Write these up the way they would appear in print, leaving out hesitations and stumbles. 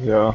Ja.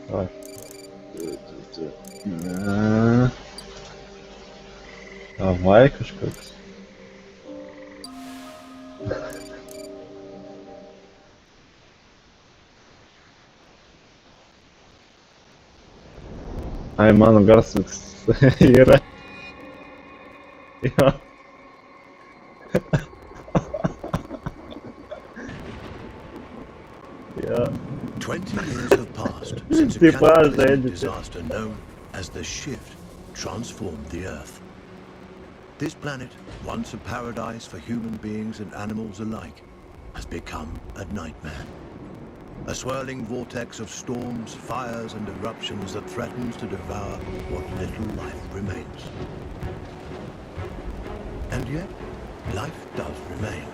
Tak. Davai kažkoks. Ai, mano garsas yra. Jo. Ja. 20 years have passed since a Tipo, cataclysmic gente. disaster known as the Shift transformed the Earth. This planet, once a paradise for human beings and animals alike, has become a nightmare. A swirling vortex of storms, fires and eruptions that threatens to devour what little life remains. And yet, life does remain.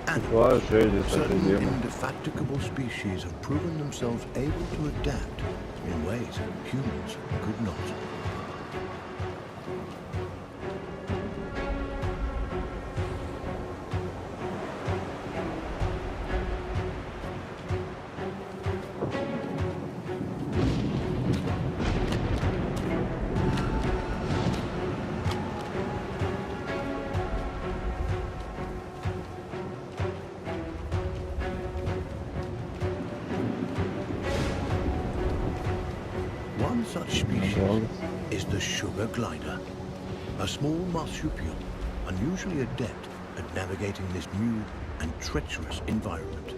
Tipo, gente, tá Certain entendendo? indefatigable species have proven themselves able to adapt in ways humans could not. One such species is the sugar glider, a small marsupial unusually adept at navigating this new and treacherous environment.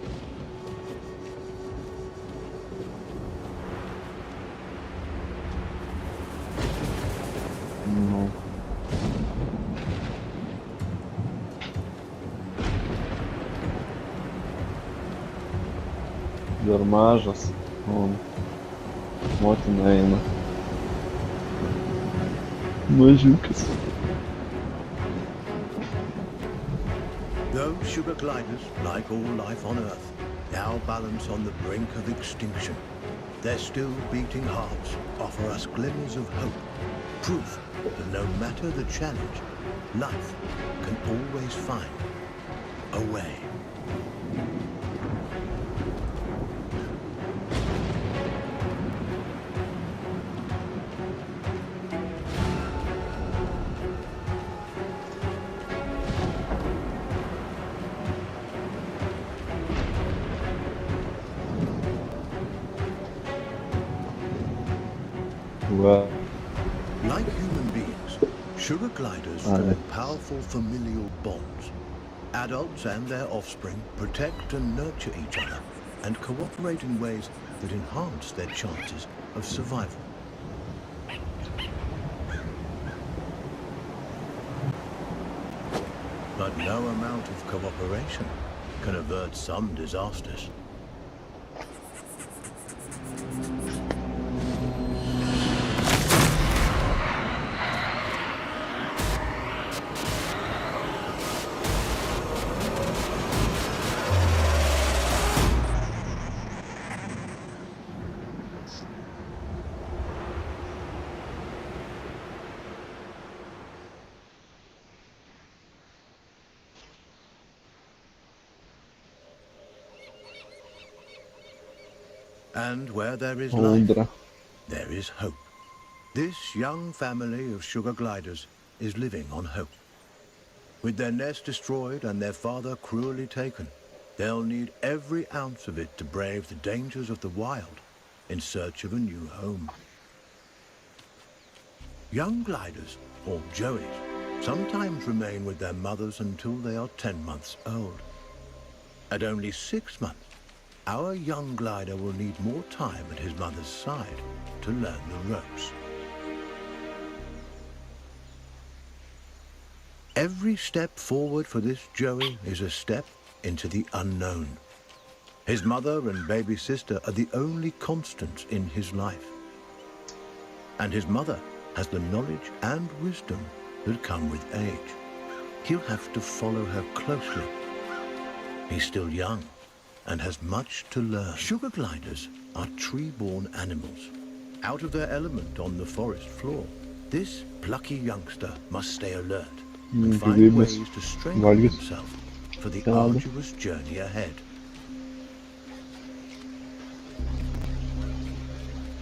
No. Dar mažas. Motina eina. Mažiukas. Those sugar gliders, like all life on Earth, now balance on the brink of extinction. Their still beating hearts offer us glimmers of hope, proof that no matter the challenge, life can always find a way. Well, Like human beings, sugar gliders form powerful familial bonds. Adults and their offspring protect and nurture each other and cooperate in ways that enhance their chances of survival. But no amount of cooperation can avert some disasters. And where there is life, Удра. there is hope. This young family of sugar gliders is living on hope. With their nest destroyed and their father cruelly taken, they'll need every ounce of it to brave the dangers of the wild in search of a new home. Young gliders, or joeys, sometimes remain with their mothers until they are 10 months old. At only 6 months, our young glider will need more time at his mother's side to learn the ropes. Every step forward for this joey is a step into the unknown. His mother and baby sister are the only constants in his life. And his mother has the knowledge and wisdom that come with age. He'll have to follow her closely. He's still young and has much to learn. Sugar gliders are tree-born animals. Out of their element on the forest floor, this plucky youngster must stay alert and find ways to strengthen himself for the arduous journey ahead.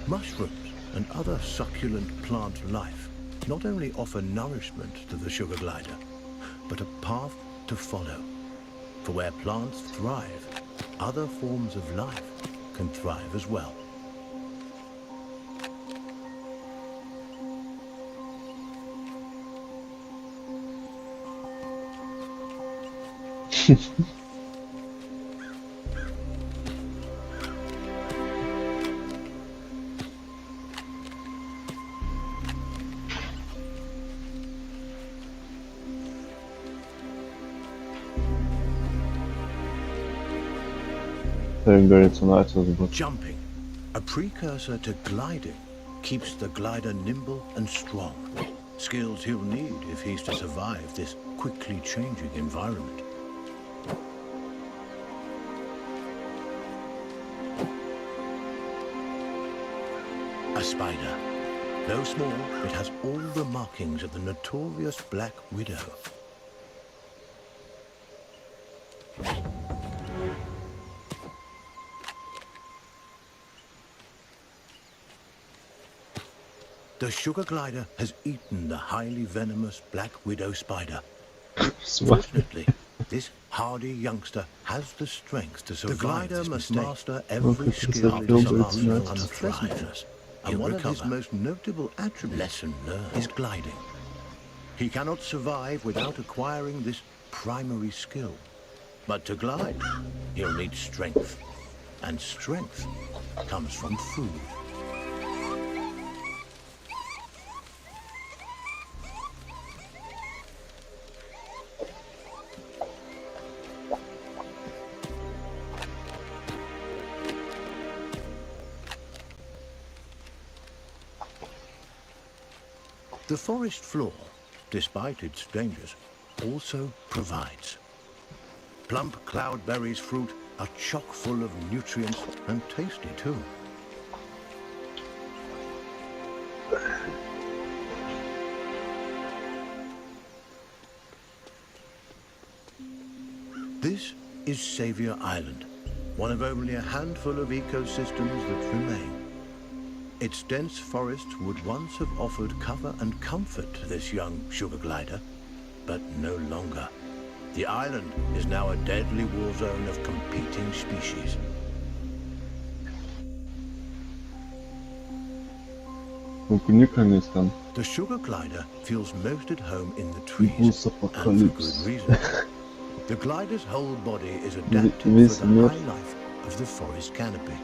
Mushrooms and other succulent plant life not only offer nourishment to the sugar glider, but a path to follow. For where plants thrive, other forms of life can thrive as well. Jumping, a precursor to gliding, keeps the glider nimble and strong. Skills he'll need if he's to survive this quickly changing environment. A spider. Though small, it has all the markings of the notorious Black Widow. The sugar glider has eaten the highly venomous Black Widow spider. Fortunately, this hardy youngster has the strength to survive. The glider must master every skill in survival and thrive. And one of his most notable attributes is gliding. He cannot survive without acquiring this primary skill. But to glide, he'll need strength. And strength comes from food. The forest floor, despite its dangers, also provides. Plump cloudberries fruit are chock full of nutrients and tasty too. This is Savior Island, one of only a handful of ecosystems that remain. Its dense forests would once have offered cover and comfort to this young sugar glider, but no longer. The island is now a deadly war zone of competing species. The sugar glider feels most at home in the trees, and for good reason. The glider's whole body is adapted for the high life of the forest canopy.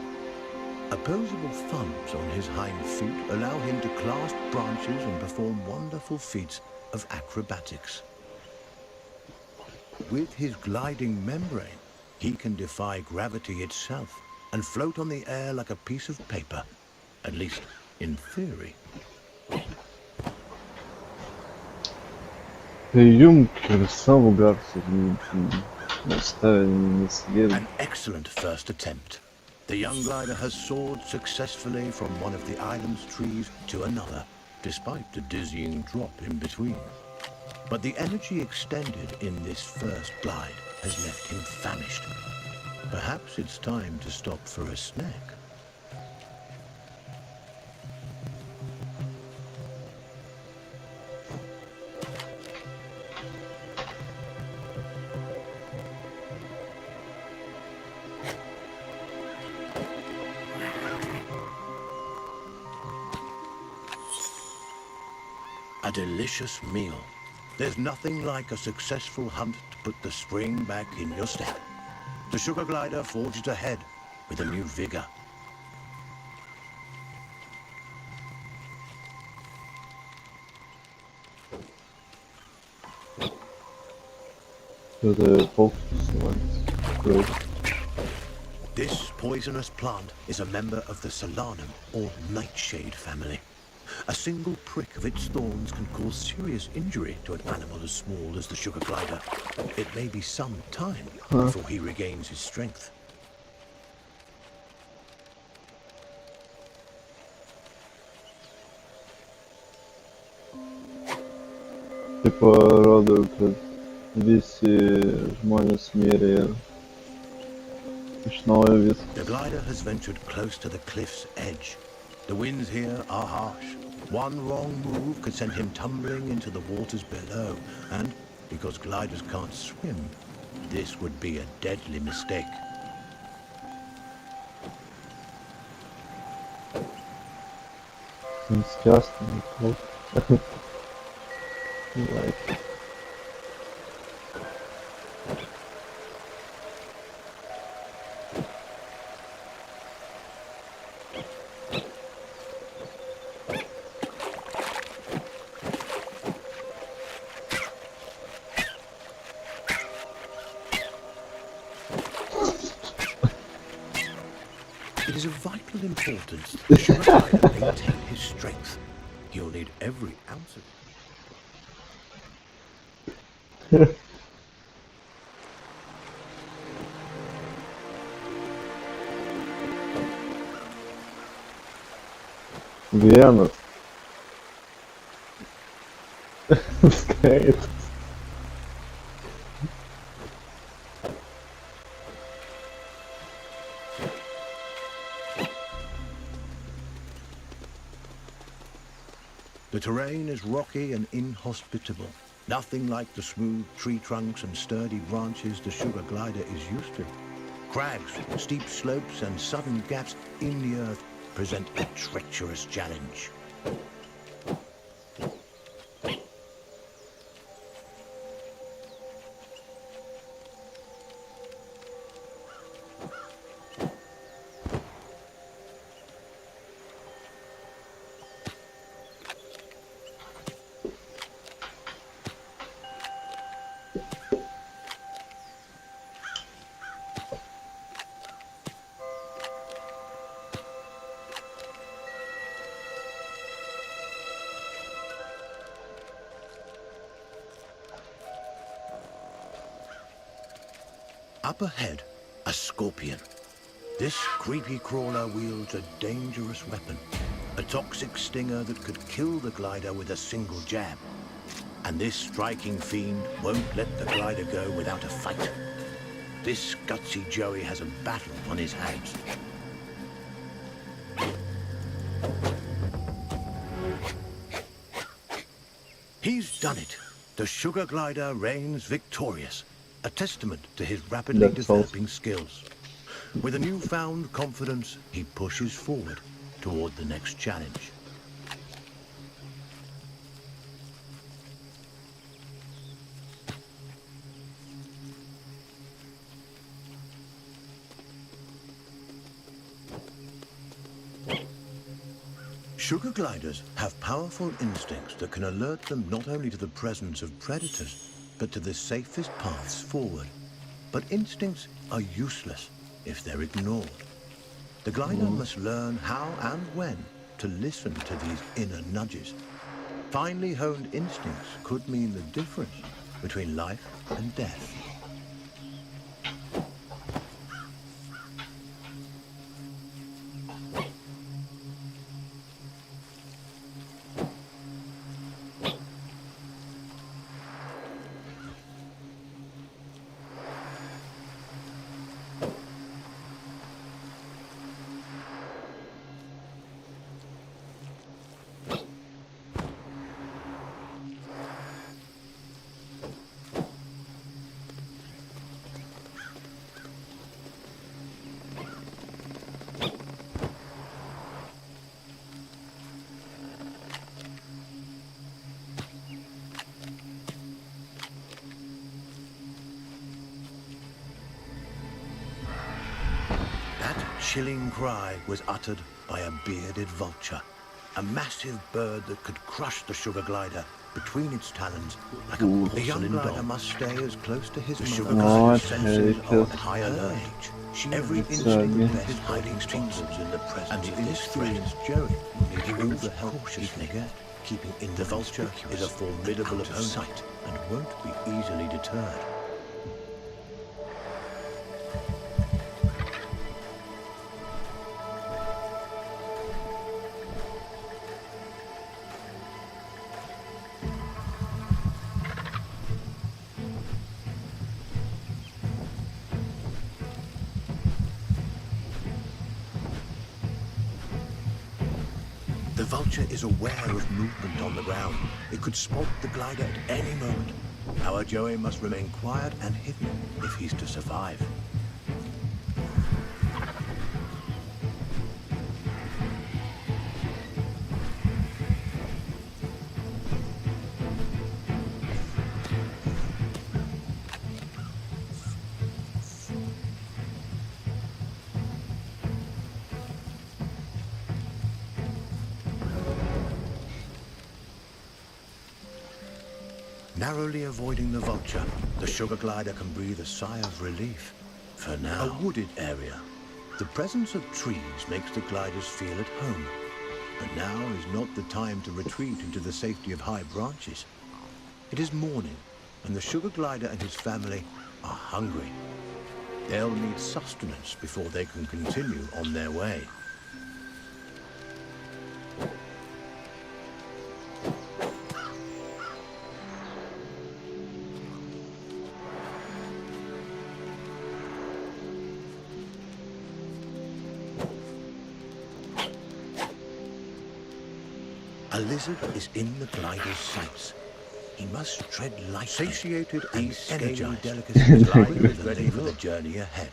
Opposable thumbs on his hind feet allow him to clasp branches and perform wonderful feats of acrobatics. With his gliding membrane, he can defy gravity itself and float on the air like a piece of paper, at least in theory. An excellent first attempt. The young glider has soared successfully from one of the island's trees to another, despite the dizzying drop in between. But the energy expended in this first glide has left him famished. Perhaps it's time to stop for a snack. A delicious meal. There's nothing like a successful hunt to put the spring back in your step. The sugar glider forges ahead with a new vigor. The focus ones. Great. This poisonous plant is a member of the Solanum or nightshade family. A single prick of its thorns can cause serious injury to an animal as small as the sugar glider. It may be some time before he regains his strength. Типа роду, kad visi žmonės mirė iš naujo viskas. The glider has ventured close to the cliff's edge. The winds here are harsh. One wrong move could send him tumbling into the waters below, and because gliders can't swim, this would be a deadly mistake. Disgusting. Like. It is of vital importance that the sugar glider maintain his strength. He'll need every ounce of it. Vienas. Skaitas. The terrain is rocky and inhospitable. Nothing like the smooth tree trunks and sturdy branches the sugar glider is used to. Crags, steep slopes, and sudden gaps in the earth present a treacherous challenge. Up ahead, a scorpion. This creepy crawler wields a dangerous weapon, a toxic stinger that could kill the glider with a single jab. And this striking fiend won't let the glider go without a fight. This gutsy Joey has a battle on his hands. He's done it. The sugar glider reigns victorious. A testament to his rapidly developing skills. With a newfound confidence, he pushes forward toward the next challenge. Sugar gliders have powerful instincts that can alert them not only to the presence of predators, but to the safest paths forward. But instincts are useless if they're ignored. The glider must learn how and when to listen to these inner nudges. Finely honed instincts could mean the difference between life and death. chilling cry was uttered by a bearded vulture, a massive bird that could crush the sugar glider between its talons like a Ooh. The young glider must stay as close to his sugar Ja, glider's det senses är are on kul. high alert. Every Lite instinct sögigt. of his hiding spots in the presence and the inexperienced Joey will need all the help he can get. Keeping in the vulture is a formidable opponent and won't be easily deterred. The vulture is aware of movement on the ground. It could spot the glider at any moment. Our Joey must remain quiet and hidden if he's to survive. Narrowly avoiding the vulture, the sugar glider can breathe a sigh of relief. For now, a wooded area. The presence of trees makes the gliders feel at home. But now is not the time to retreat into the safety of high branches. It is morning, and the sugar glider and his family are hungry. They'll need sustenance before they can continue on their way. A lizard is in the glider's sights. He must tread lightly. Satiated and energized, the glider is ready for the journey ahead.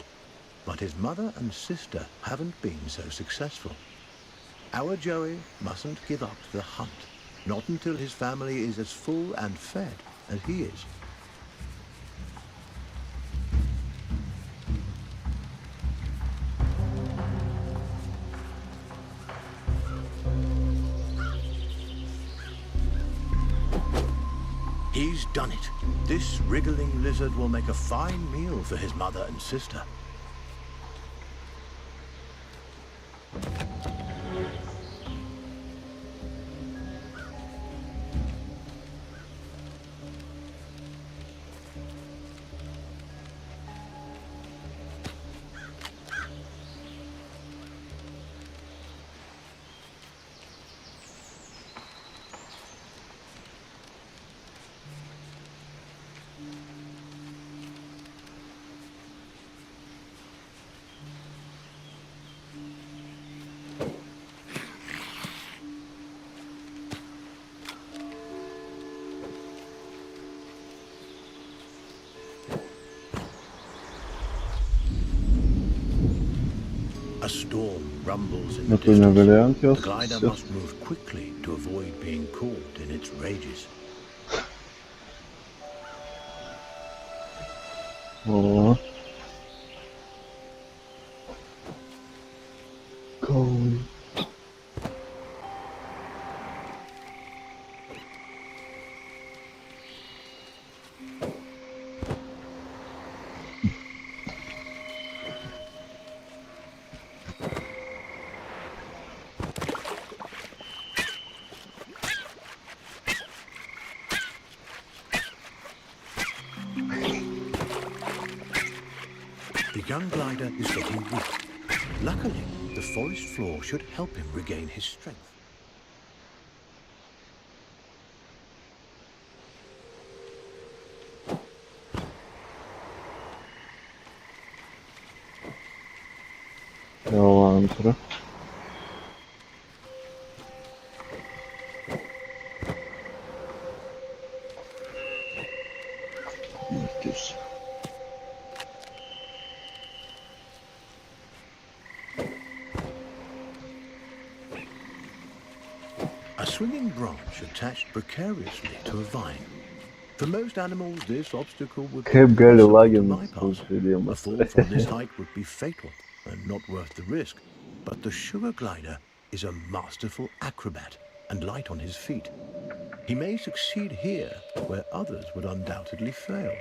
But his mother and sister haven't been so successful. Our Joey mustn't give up the hunt, not until his family is as full and fed as he is. He's done it. This wriggling lizard will make a fine meal for his mother and sister. A storm rumbles in the Jag tror nu vill jag distance. inte The glider göra must move quickly to avoid being caught in its rages. Ja. Cool. The young glider is getting weak. Luckily, the forest floor should help him regain his strength. Ja, antar det. Marcus. A swinging branch attached precariously to a vine. For most animals, this obstacle would be Hep böyle impossible to lagin bypass. video A fall from this height would be fatal. and not worth the risk. But the sugar glider is a masterful acrobat and light on his feet. He may succeed here where others would undoubtedly fail.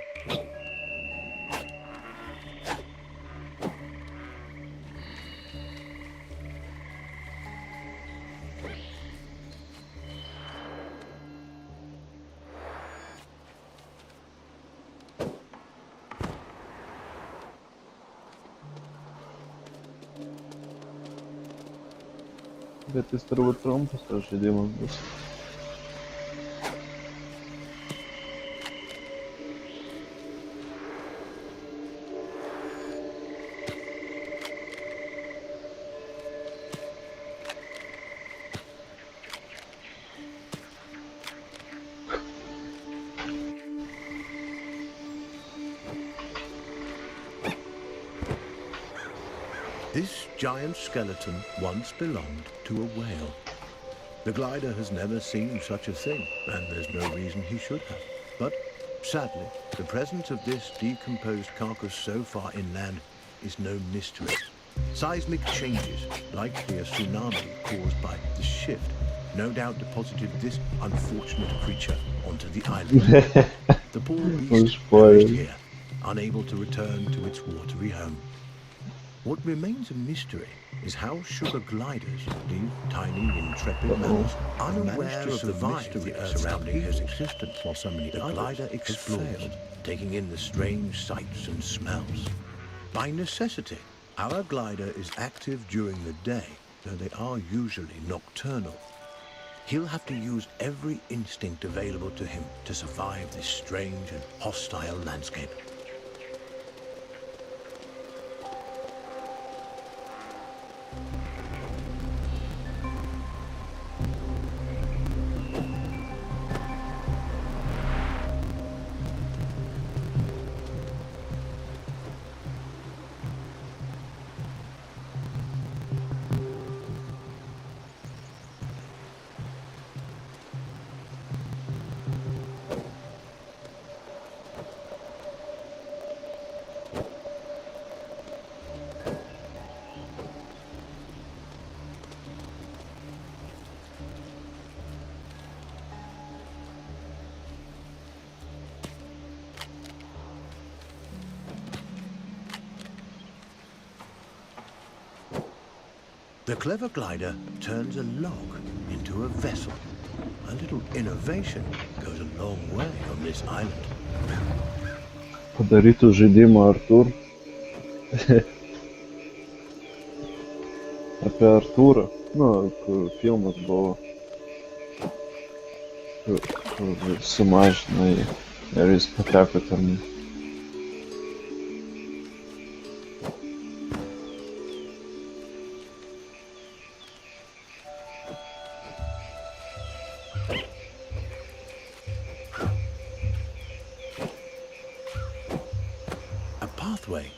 Bet jis turbūt trumpas tos žaidimas bus. This giant skeleton once belonged to a whale. The glider has never seen such a thing, and there's no reason he should have. But, sadly, the presence of this decomposed carcass so far inland is no mystery. Seismic changes, likely a tsunami caused by the shift, no doubt deposited this unfortunate creature onto the island. The poor beast perished here, unable to return to its watery home. What remains a mystery is how sugar gliders, these tiny, intrepid mammals, unaware of the mystery surrounding his existence while so many others glider explored, taking in the strange sights and smells. By necessity, our glider is active during the day, though they are usually nocturnal. He'll have to use every instinct available to him to survive this strange and hostile landscape. The clever glider turns a log into a vessel. A little innovation goes a long way on this island. Padarytų žaidimą Artūr. Apie Artūrą. Nu, kur filmas buvo. Kur sumažino jį. Ir jis pateko ten.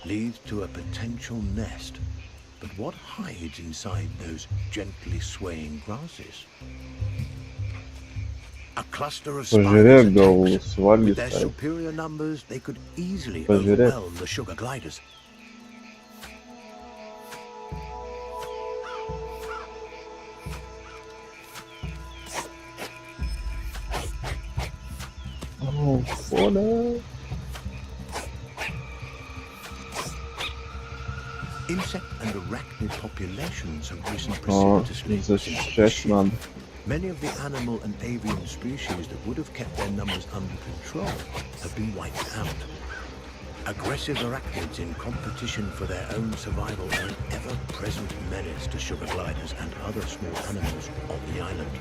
Leads to a potential nest. But what hides inside those gently swaying grasses? A cluster of spiders attacks. With their superior numbers, they could easily overwhelm the sugar gliders. Oh, what? Insect and arachnid populations have risen precipitously since Many of the animal and avian species that would have kept their numbers under control have been wiped out. Aggressive arachnids in competition for their own survival are an ever-present menace to sugar gliders and other small animals on the island.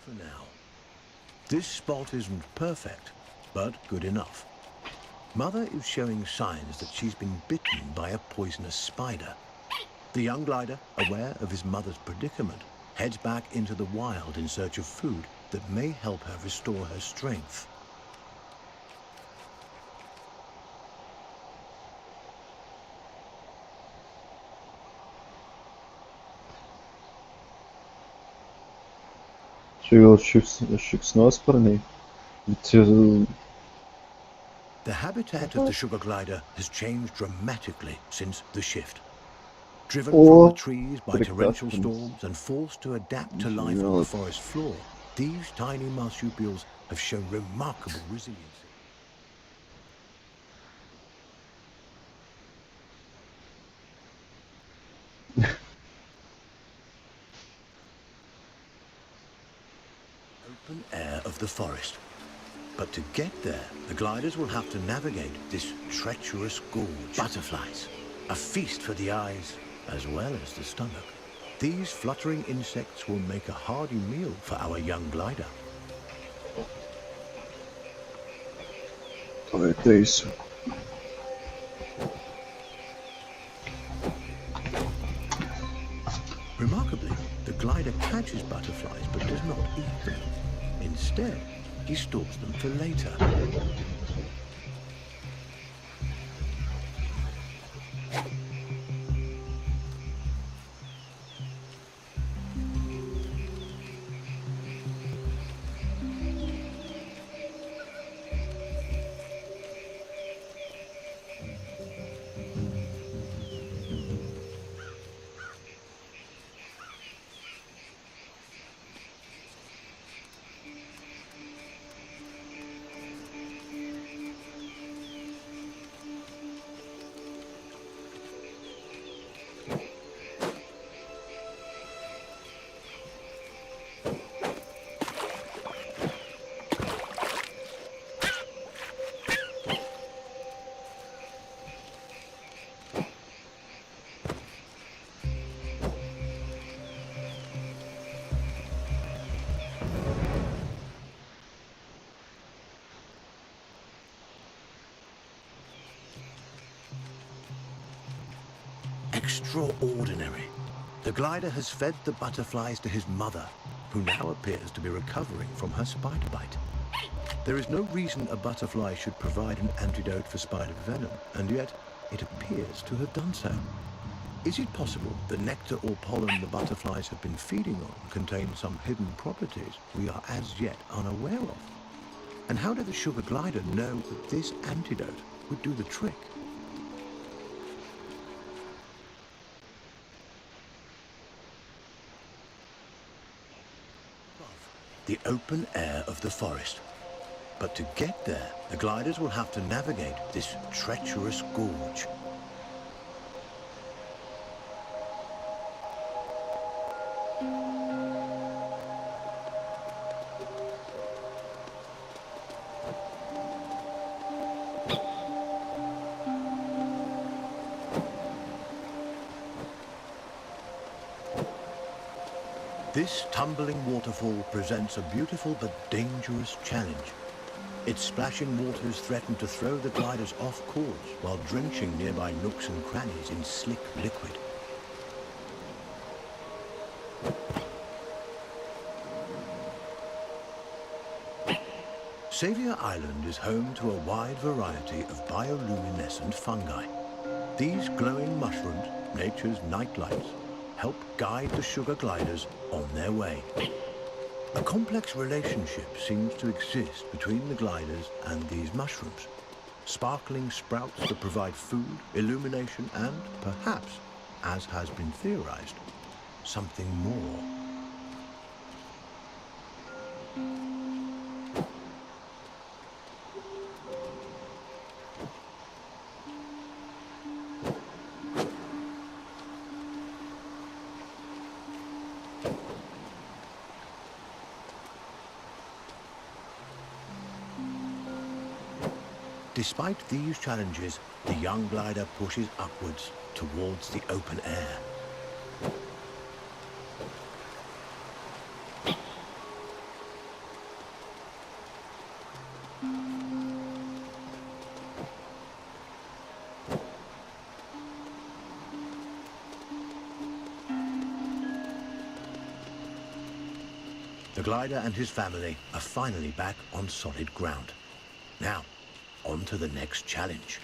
for now. This spot isn't perfect, but good enough. Mother is showing signs that she's been bitten by a poisonous spider. The young glider, aware of his mother's predicament, heads back into the wild in search of food that may help her restore her strength. Čia gal šikšnosparniai. The habitat of the sugar glider has changed dramatically since the shift. Driven from the trees by torrential storms and forced to adapt to life on the forest floor, these tiny marsupials have shown remarkable resilience. Open air of the forest. But to get there, the gliders will have to navigate this treacherous gorge. Butterflies, a feast for the eyes as well as the stomach. These fluttering insects will make a hearty meal for our young glider. Remarkably, the glider catches butterflies but does not eat them. Instead, he stores them for later. Extraordinary. The glider has fed the butterflies to his mother, who now appears to be recovering from her spider bite. There is no reason a butterfly should provide an antidote for spider venom, and yet it appears to have done so. Is it possible the nectar or pollen the butterflies have been feeding on contains some hidden properties we are as yet unaware of? And how did the sugar glider know that this antidote would do the trick? The open air of the forest. But to get there, the gliders will have to navigate this treacherous gorge. This tumbling waterfall presents a beautiful but dangerous challenge. Its splashing waters threaten to throw the gliders off course while drenching nearby nooks and crannies in slick liquid. Xavier Island is home to a wide variety of bioluminescent fungi. These glowing mushrooms, nature's nightlights, help guide the sugar gliders on their way. A complex relationship seems to exist between the gliders and these mushrooms. Sparkling sprouts that provide food, illumination, and perhaps, as has been theorized, something more. Despite these challenges, the young glider pushes upwards towards the open air. The glider and his family are finally back on solid ground. Now, on to the next challenge.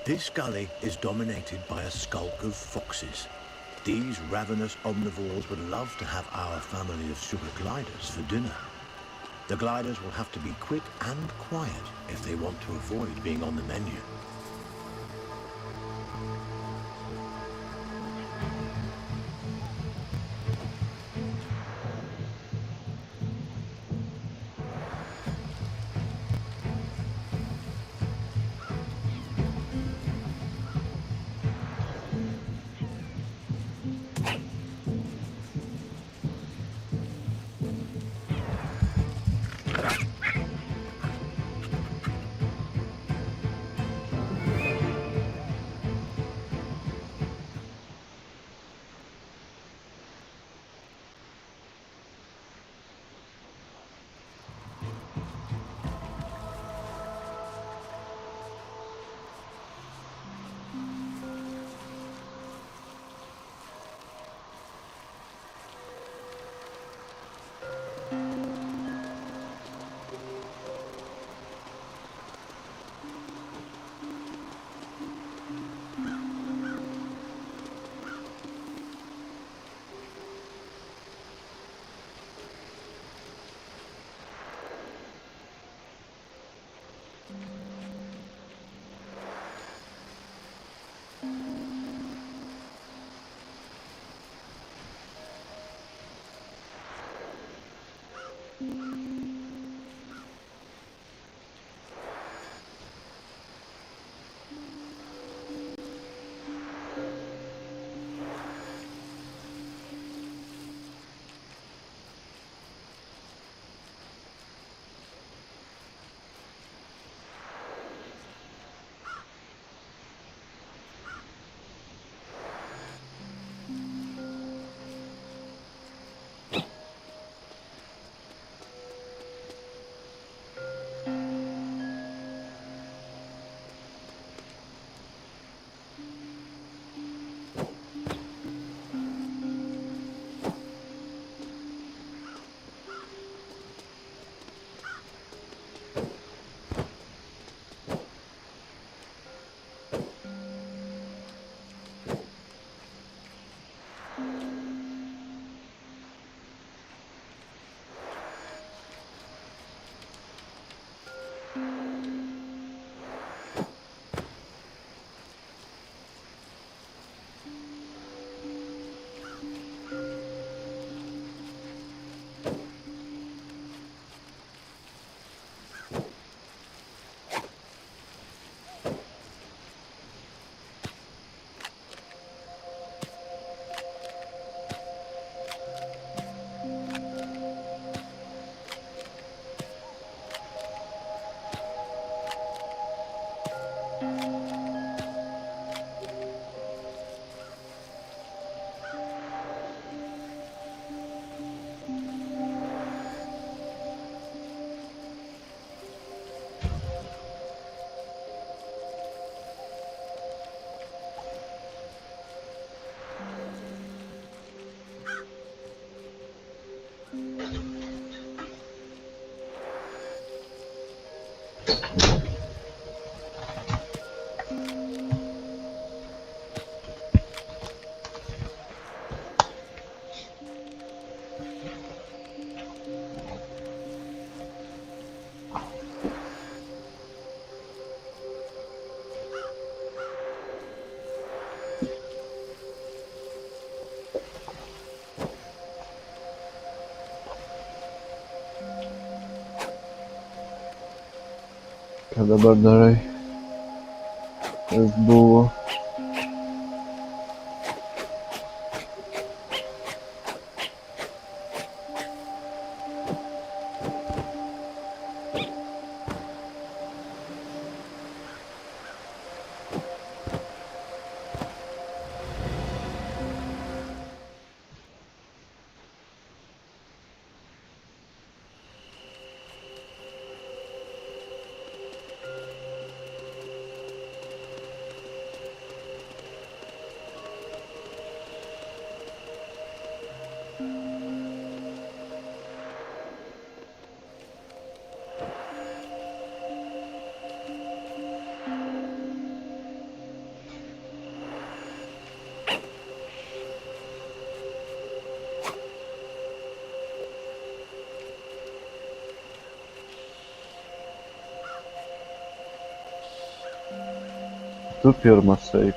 This gully is dominated by a skulk of foxes. These ravenous omnivores would love to have our family of sugar gliders for dinner. The gliders will have to be quick and quiet if they want to avoid being on the menu. Ką dabar darai? Kas buvo? Tu pirmas eik.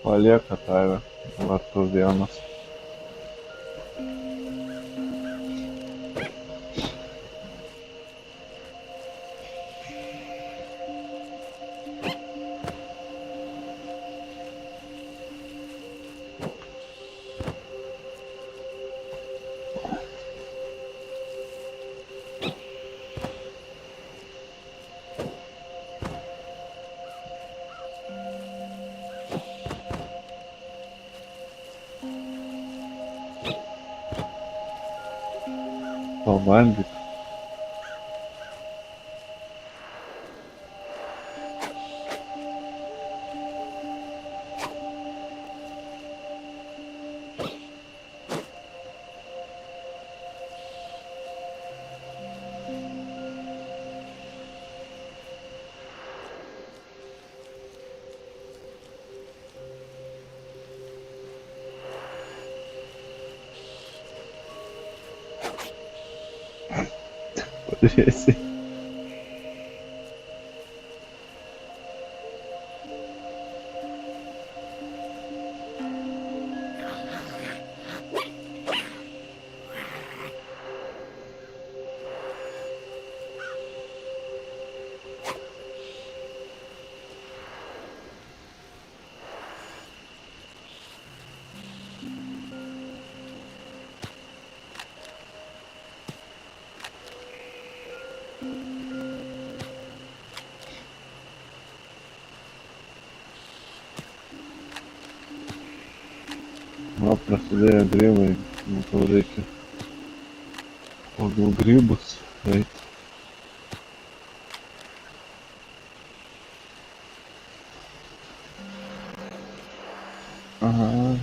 Palieka tave, ar tu vienas. Pavalgyk. Pažiūrėsi. O, prasidėjo grybai, matau reikia pagal grybus eit. Aha.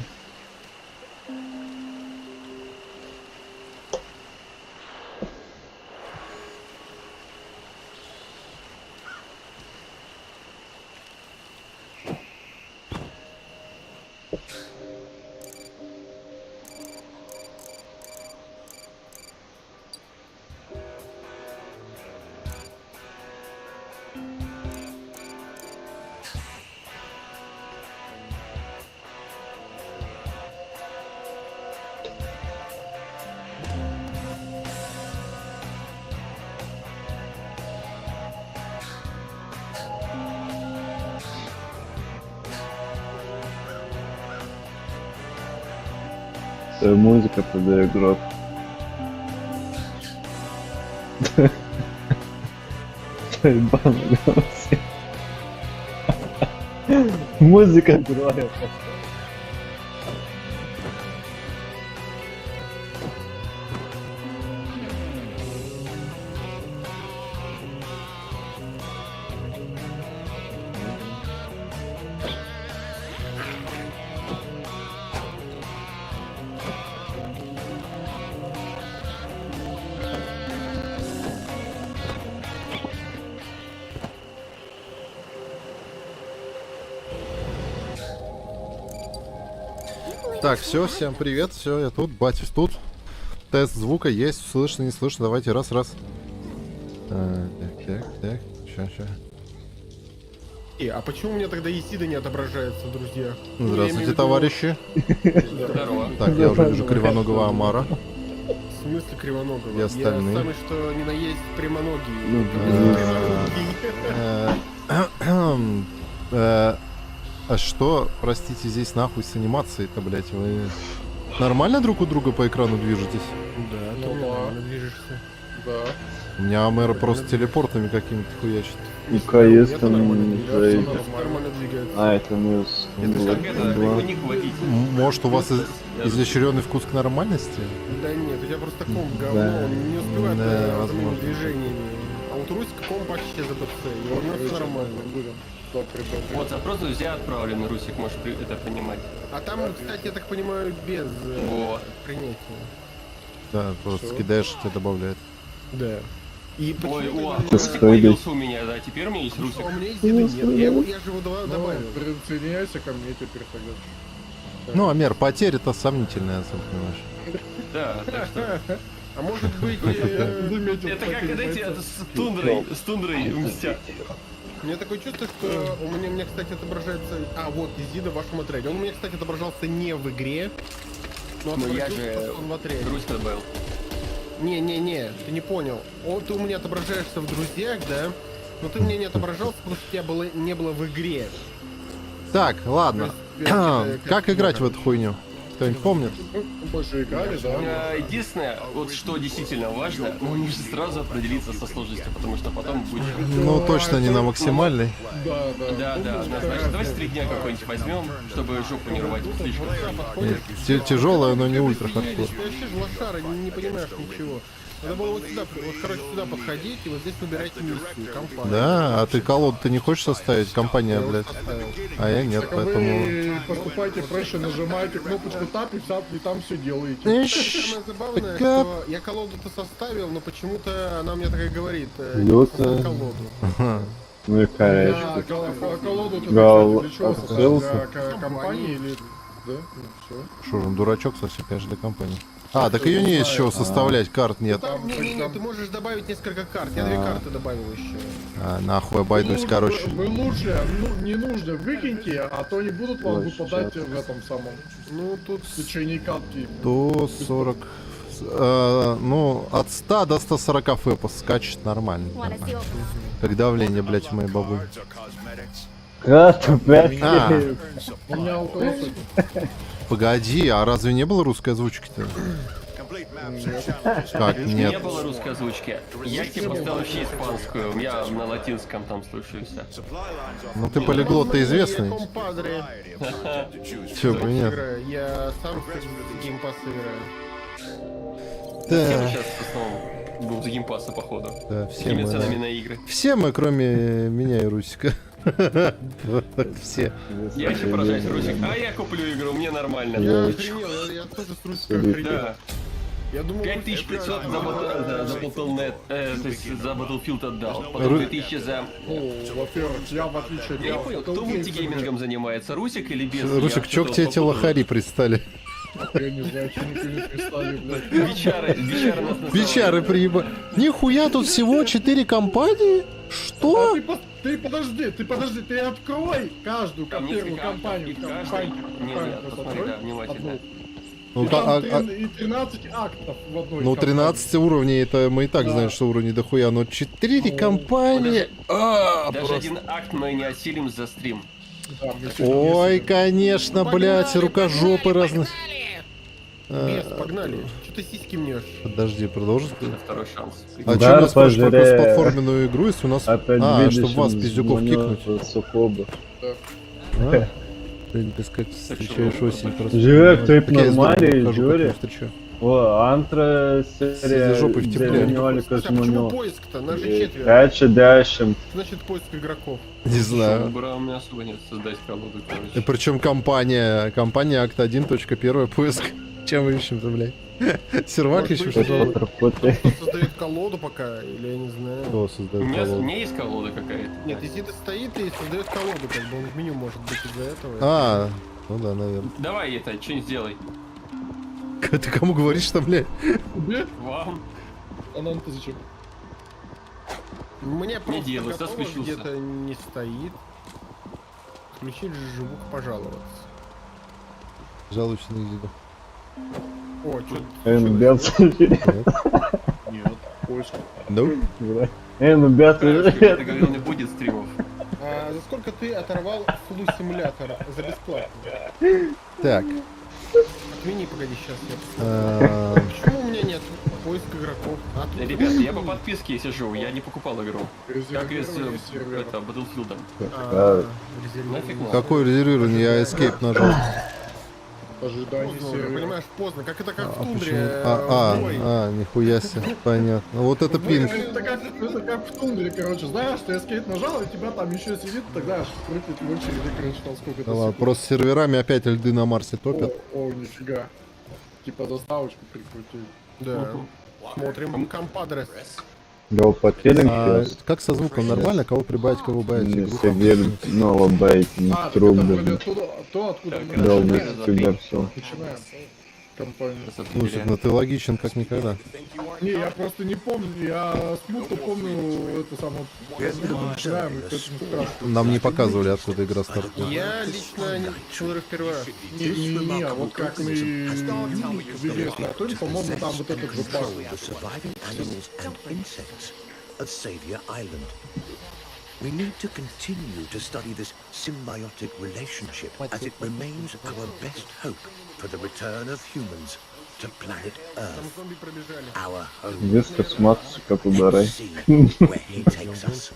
Tai muzika pradėjo grot. Tai bana gausiai. Muzika groja pas. Так, все, всем привет, все, я тут, Батис тут. Тест звука есть, слышно, не слышно, давайте раз. Так, ща. А почему у меня тогда Исида не отображается, друзья? Здравствуйте, товарищи. Здорово. Так, я уже вижу кривоногого Амара. В смысле кривоногого? И остальные. Я самый что ни на есть прямоногий. А что, простите, здесь нахуй с анимацией-то, блять, вы нормально друг у друга по экрану движетесь? Да, ты нормально движешься. Да. У меня Амера просто телепортами какими-то хуячит. И КС там Нормально уже... двигается. А, это минус. Может, у вас изощренный вкус к нормальности? Да нет, у тебя просто комп Да. говно, он не успевает Да, разными возможно. движениями. А у Русика комп вообще ЗБЦ, и у нас нормально. Вот запрос друзья отправлен, Русик, можешь это понимать. А там, кстати, я так понимаю, без Вот. принятия. Да, просто кидаешь, тебя добавляет. Да. И Ой, почему о, тогда- Русик появился у меня, да, теперь у меня есть Русик. А у меня Исида нет. Я же его добавил. Присоединяйся ко мне теперь тогда. Ну, Амер, потеря-то сомнительная, сам понимаешь. Да, так что... А может быть, Это как эти с тундрой мстят. у меня такое чувство, что у меня, кстати, отображается... А, вот, Изида в вашем отряде. Он у меня, кстати, отображался не в игре, но Ну я отобразился же он в отряде. Русик добавил. Не, ты не понял. Ты у меня отображаешься в друзьях, да? Но ты мне не отображался, потому что тебя не было в игре. Так, ладно. есть, Как играть в эту хуйню? Кто-нибудь помнит? Больше играли, да? Единственное, вот что действительно важно, нужно сразу определиться со сложностью, потому что потом будет... Ну, точно не на максимальной. Да. Да, значит, давайте 3 дня какой-нибудь возьмем, чтобы жопу не рвать слишком. Тяжелая, но не ультра хардкор. Ты вообще же лошара, не понимаешь ничего. Надо было вот сюда, вот, короче, сюда подходить и вот здесь выбирать миссию, компанию. Да, а ты колоду-то не хочешь составить? Компания, блядь. А я нет, Так поэтому... вы поступайте проще, нажимаете кнопочку тап и там все делаете. Самое забавное, Кап. что я колоду-то составил, но почему-то она мне такая говорит, Люто. колоду. Ну и А корячка. колоду ты, Гал кстати, для чего открылся. составишь? Для компании или... Да? Ну, все. Что же, он дурачок совсем, конечно, для компании. А, так ее не есть с чего составлять, карт нет. Там, не, ты можешь добавить несколько карт. Я 2 карты добавил еще. А, нахуй обойдусь, короче. Вы лучше, не нужно, выкиньте, а то не будут вам Ой, выпадать сейчас. в этом самом, Ну, тут в течение катки. 140... ну, от 100 до 140 фэпов скачет нормально. нормально. Как давление, блядь, в моей бабуле. Кратко, блядь. А, У меня около сотни. погоди, а разве не было русской озвучки-то? Как, Не нет? было русской озвучки. Я тебе поставил вообще испанскую, у меня на латинском там слушаюся. Ну ты полиглот-то известный. Я компадре Чё бы нет? играю. Я сам в геймпасс играю. Все мы Да, сейчас в основном будем за геймпасса, походу. да, все Какими ценами мы... на игры. Все мы, кроме меня и Русика. Вот так все. Я еще поражаюсь, Русик. А я куплю игру, мне нормально. Я охренел, я тоже с русского охренел. Да. Я думал, 5500 за Battle.net, то есть за Battlefield отдал. Потом 2000 за... Во-первых, я в отличие от Я не понял, кто мультигеймингом занимается, Русик или без? Русик, Я чё к что-то тебе эти попутал. лохари пристали? Я не знаю, что никто не пристали, блядь. Бичары нас насрали. Бичары приеба... Нихуя, тут всего 4 компании? А Что? ты подожди, ты открой каждую Там первую несколько компанию. актов, и каждый... компанию Нет, посмотри, да, открой. внимательно. Одну. Ну, И та- там и 13 актов в одной ну, компании. 13 уровней, это мы и так Да. знаем, что уровней дохуя, но 4 компании... А, Даже просто. один акт мы не осилим за стрим. Да, мы все Ой, конечно, блядь, рукожопы разные. Без, погнали. Что ты сиськи мнешь? Подожди, продолжи. Это второй шанс. А Да, что у нас спрашивают про пожалею. платформенную игру, если у нас... Опять А, чтобы вас, пиздюков, кикнуть. Сухого. А? Ты, так сказать, встречаешь осень просто. Живет, ты Так я из дома нормальный, выхожу, Жюри. как не встречу. О, антра серия. За жопой в тепле. Слушай, а почему поиск-то? Нас же четверо. Дальше, дальше. Значит, поиск игроков. Не знаю. Выбора у меня особо нет, создать колоду, И короче. причем компания акт 1.1 поиск. Чем мы ищем-то, блядь? Сервак ищем, что ли? Работай. Кто создает колоду пока, или я не знаю. Кто У создает меня колоду? есть колода какая-то. Нет, Изида стоит и создает колоду, как бы он в меню может быть из-за этого. А, Ну да, наверное. Давай это, что-нибудь сделай. Ты кому говоришь-то, блядь? Тебе? Вам. А нам-то зачем? Мне просто делаю, готово, соскучился. где-то не стоит. Включить звук, пожаловаться. Жалуюсь на Изиду. О, что Нет. Поиск. Ну? Ты говорил, не будет стримов. за сколько ты оторвал флу симулятор за бесплатно? Так. Отмени, погоди, сейчас я. Почему у меня нет поиска игроков? А тут Ребят, я по подписке сижу, я не покупал игру. Как и с это, Battlefield. Нафиг надо. Какое резервирование? Я Escape нажал. Ожидание поздно уже, сервера. понимаешь, поздно. Как это как в Почему? тундре. бой. Нихуя себе. Понятно. Вот это пинг. Это как в тундре, короче, знаешь, ты эскейп нажал, и тебя там еще сидит, тогда аж крутит в очереди, короче, там сколько-то Да ладно, секунд. просто серверами опять льды на Марсе топят. О, нифига. Типа заставочку прикрутили. Да. Смотрим компадрес. Лёв потерян А сейчас. как со звуком? Нормально? Кого прибавить, кого убавить? Не Игру сидит, но лобает, не Так это трубы. вроде то, откуда мы Лёв, начинаем. всегда все. Начинаем. Компанию. Слушай, ну ты логичен как никогда. Не, я просто не помню, я смутно помню это самое, откуда мы начинаем, и это не страшно. Нам не показывали, откуда игра стартует. Я лично смотрю впервые. Не, вот как мы видели стартуем, по-моему, там вот этот же парк. The surviving animals and insects of Savior Island. We need to continue to study this symbiotic relationship as it remains our best hope for the return of humans to planet Earth, Зомби пробежали. our home. Вискас, матус, как ударай. See where he takes us.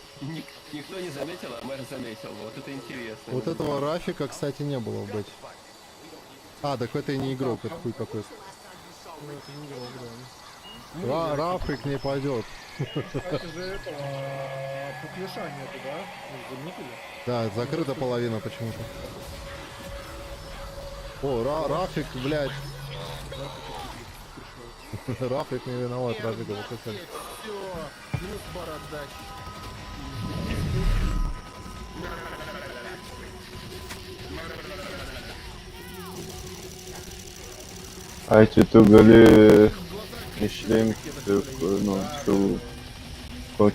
Никто не заметил, а мэр заметил. Вот это интересно. Вот этого Рафика, кстати, не было в бете. А, так это и не игрок, это хуй какой. Рафик не пойдет. Кстати, же этого пухляша нету, да? Вы заметили? Да, закрыта половина почему-то. О, Рафик, блядь. Рафик не виноват, Рафик его хотели. Все, минус бородач. Айти тугали işlem ну, что как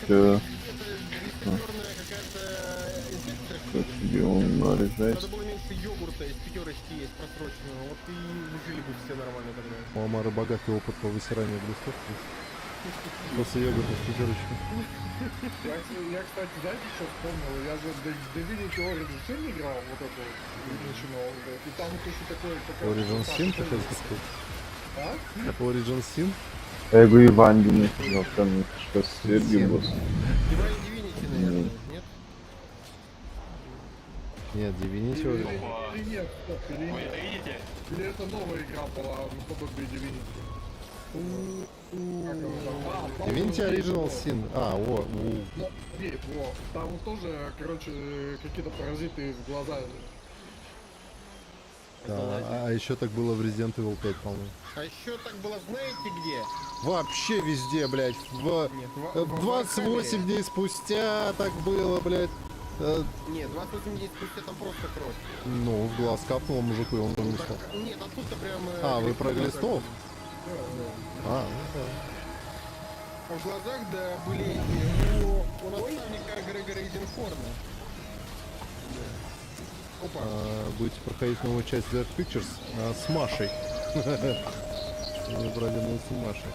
где он наряжается. Надо было меньше йогурта из пятерочки есть просроченного. Вот и жили бы все нормально тогда. У Амара богатый опыт по высиранию глистов. После йогурта с пятерочки. Я, кстати, знаете, что вспомнил? Я же Divinity Origin 7 играл, вот это вот, начинал, и там тоже такое... Origin Sim, ты хотел сказать? А? Origin Sim? Я его Иван не сказал, там что с Сергием босс. Divine Divinity, наверное, нет? Нет, Divinity Origin. Или нет, стоп, или Вы нет. это видите? Или это новая игра была, наподобие Divinity. Divinity Original Sin. Ну, нет, во, там тоже, короче, какие-то паразиты в глаза. Да, а еще так было в Resident Evil 5, по-моему. А еще так было, знаете где? Вообще везде, блядь. Нет, 28 дней спустя так было, блядь. Нет, 28 дней спустя там просто кровь. Ну, в глаз капнул мужику, и он там не стал. Нет, а тут-то прям... А, вы про глистов? А, ну да. А в глазах, да, были эти у наставника Грегора Эйзенхорна. Опа. Будете проходить новую часть Dark Pictures с Машей. Мы брали новую с Машей.